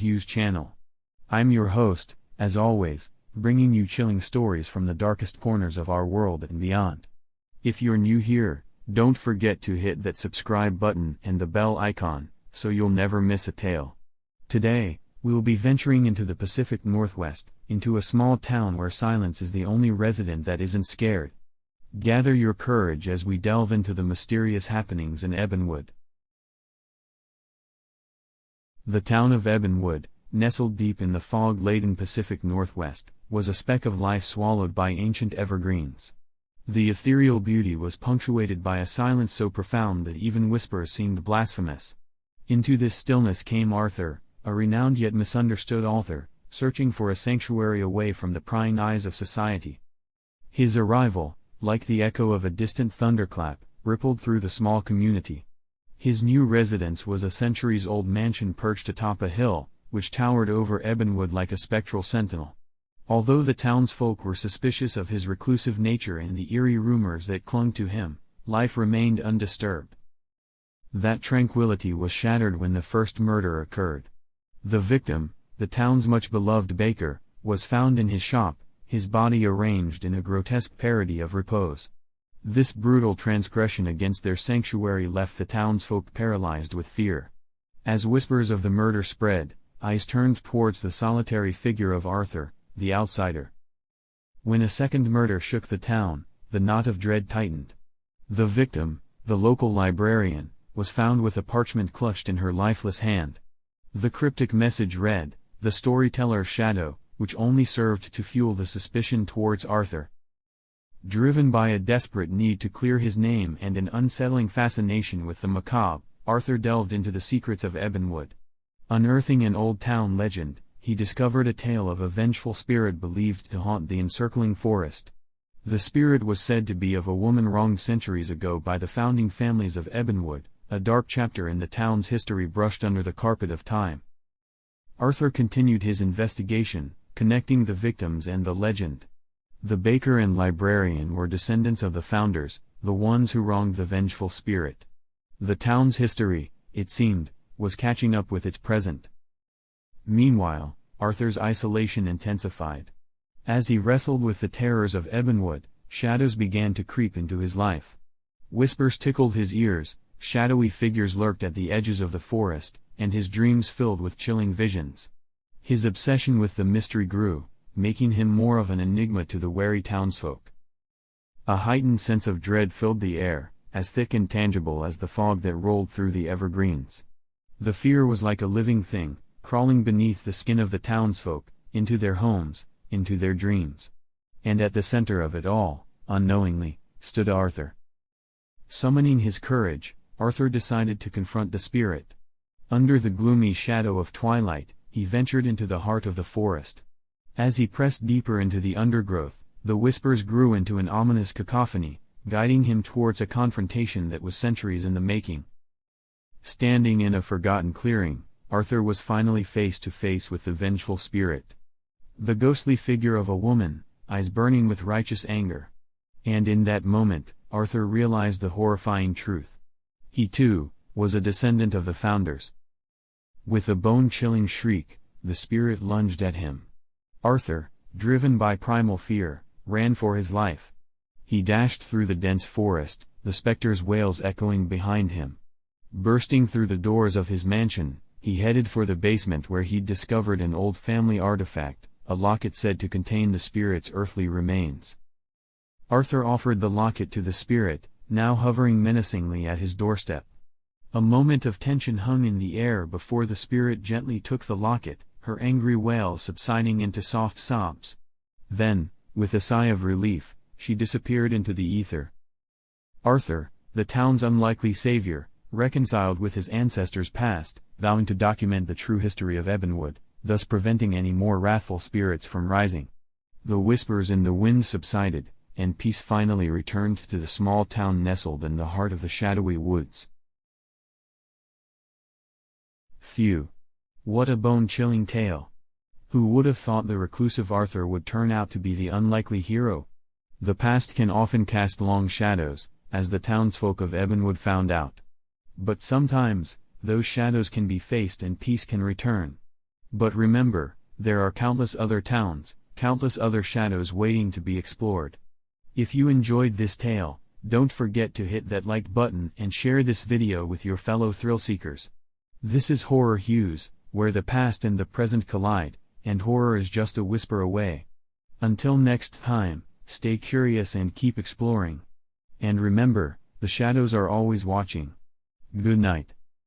Hughes channel. I'm your host, as always, bringing you chilling stories from the darkest corners of our world and beyond. If you're new here, don't forget to hit that subscribe button and the bell icon, so you'll never miss a tale. Today, we will be venturing into the Pacific Northwest, into a small town where silence is the only resident that isn't scared. Gather your courage as we delve into the mysterious happenings in Ebonwood. The town of Ebonwood, nestled deep in the fog-laden Pacific Northwest, was a speck of life swallowed by ancient evergreens. The ethereal beauty was punctuated by a silence so profound that even whispers seemed blasphemous. Into this stillness came Arthur, a renowned yet misunderstood author, searching for a sanctuary away from the prying eyes of society. His arrival, like the echo of a distant thunderclap, rippled through the small community. His new residence was a centuries-old mansion perched atop a hill, which towered over Ebonwood like a spectral sentinel. Although the townsfolk were suspicious of his reclusive nature and the eerie rumors that clung to him, life remained undisturbed. That tranquility was shattered when the first murder occurred. The victim, the town's much-beloved baker, was found in his shop, his body arranged in a grotesque parody of repose. This brutal transgression against their sanctuary left the townsfolk paralyzed with fear. As whispers of the murder spread, eyes turned towards the solitary figure of Arthur, the outsider. When a second murder shook the town, the knot of dread tightened. The victim, the local librarian, was found with a parchment clutched in her lifeless hand. The cryptic message read, "The storyteller's shadow," which only served to fuel the suspicion towards Arthur. Driven by a desperate need to clear his name and an unsettling fascination with the macabre, Arthur delved into the secrets of Ebonwood. Unearthing an old town legend, he discovered a tale of a vengeful spirit believed to haunt the encircling forest. The spirit was said to be of a woman wronged centuries ago by the founding families of Ebonwood, a dark chapter in the town's history brushed under the carpet of time. Arthur continued his investigation, connecting the victims and the legend. The baker and librarian were descendants of the founders, the ones who wronged the vengeful spirit. The town's history, it seemed, was catching up with its present. Meanwhile, Arthur's isolation intensified. As he wrestled with the terrors of Ebonwood, shadows began to creep into his life. Whispers tickled his ears, shadowy figures lurked at the edges of the forest, and his dreams filled with chilling visions. His obsession with the mystery grew, making him more of an enigma to the wary townsfolk. A heightened sense of dread filled the air, as thick and tangible as the fog that rolled through the evergreens. The fear was like a living thing, crawling beneath the skin of the townsfolk, into their homes, into their dreams. And at the center of it all, unknowingly, stood Arthur. Summoning his courage, Arthur decided to confront the spirit. Under the gloomy shadow of twilight, he ventured into the heart of the forest. As he pressed deeper into the undergrowth, the whispers grew into an ominous cacophony, guiding him towards a confrontation that was centuries in the making. Standing in a forgotten clearing, Arthur was finally face to face with the vengeful spirit. The ghostly figure of a woman, eyes burning with righteous anger. And in that moment, Arthur realized the horrifying truth. He too was a descendant of the founders. With a bone-chilling shriek, the spirit lunged at him. Arthur, driven by primal fear, ran for his life. He dashed through the dense forest, the specter's wails echoing behind him. Bursting through the doors of his mansion, he headed for the basement where he'd discovered an old family artifact, a locket said to contain the spirit's earthly remains. Arthur offered the locket to the spirit, now hovering menacingly at his doorstep. A moment of tension hung in the air before the spirit gently took the locket, her angry wails subsiding into soft sobs. Then, with a sigh of relief, she disappeared into the ether. Arthur, the town's unlikely savior, reconciled with his ancestors' past, vowing to document the true history of Ebonwood, thus preventing any more wrathful spirits from rising. The whispers in the wind subsided, and peace finally returned to the small town nestled in the heart of the shadowy woods. Phew! What a bone-chilling tale! Who would have thought the reclusive Arthur would turn out to be the unlikely hero? The past can often cast long shadows, as the townsfolk of Ebonwood found out. But sometimes, those shadows can be faced and peace can return. But remember, there are countless other towns, countless other shadows waiting to be explored. If you enjoyed this tale, don't forget to hit that like button and share this video with your fellow thrill seekers. This is Horror Hues, where the past and the present collide, and horror is just a whisper away. Until next time, stay curious and keep exploring. And remember, the shadows are always watching. Good night.